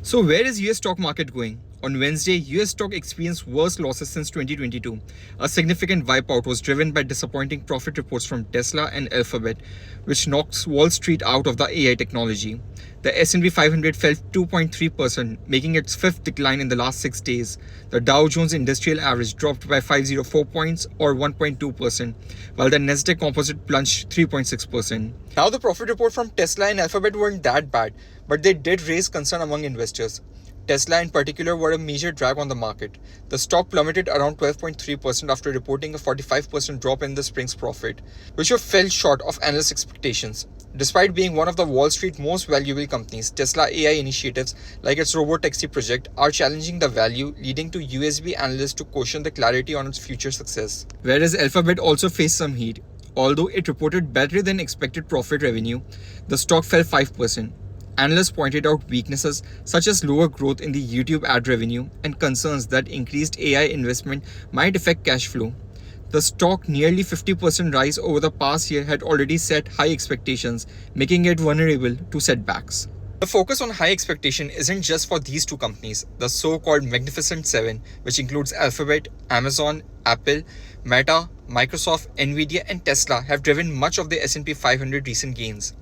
So where is US stock market going? On Wednesday, US stock experienced worst losses since 2022. A significant wipeout was driven by disappointing profit reports from Tesla and Alphabet, which knocks Wall Street out of the AI technology. The S&P 500 fell 2.3%, making its fifth decline in the last 6 days. The Dow Jones Industrial Average dropped by 504 points or 1.2%, while the Nasdaq Composite plunged 3.6%. Now the profit report from Tesla and Alphabet weren't that bad, but they did raise concern among investors. Tesla in particular were a major drag on the market. The stock plummeted around 12.3% after reporting a 45% drop in the spring's profit, which fell short of analyst expectations. Despite being one of the Wall Street most valuable companies, Tesla AI initiatives like its robotaxi project are challenging the value, leading to USB analysts to question the clarity on its future success. Whereas Alphabet also faced some heat. Although it reported better than expected profit revenue, the stock fell 5%. Analysts pointed out weaknesses such as lower growth in the YouTube ad revenue and concerns that increased AI investment might affect cash flow. The stock nearly 50% rise over the past year had already set high expectations, making it vulnerable to setbacks. The focus on high expectation isn't just for these two companies. The so-called Magnificent Seven, which includes Alphabet, Amazon, Apple, Meta, Microsoft, Nvidia, and Tesla, have driven much of the S&P 500 recent gains.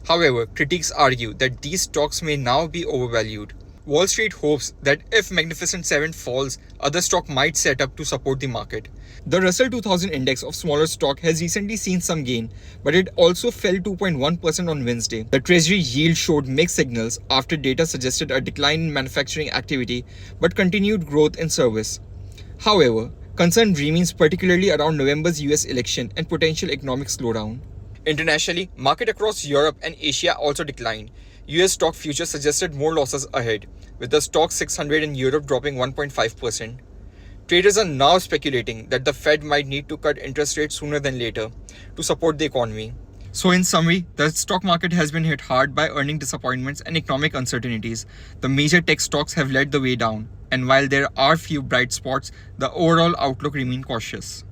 However, critics argue that these stocks may now be overvalued. Wall Street hopes that if Magnificent Seven falls, other stocks might set up to support the market. The Russell 2000 index of smaller stock has recently seen some gain, but it also fell 2.1% on Wednesday. The Treasury yield showed mixed signals after data suggested a decline in manufacturing activity but continued growth in service. However, concern remains particularly around November's US election and potential economic slowdown. Internationally, market across Europe and Asia also declined. US stock futures suggested more losses ahead, with the stock 600 in Europe dropping 1.5%. Traders are now speculating that the Fed might need to cut interest rates sooner than later to support the economy. So in summary, the stock market has been hit hard by earning disappointments and economic uncertainties. The major tech stocks have led the way down, and while there are few bright spots, the overall outlook remains cautious.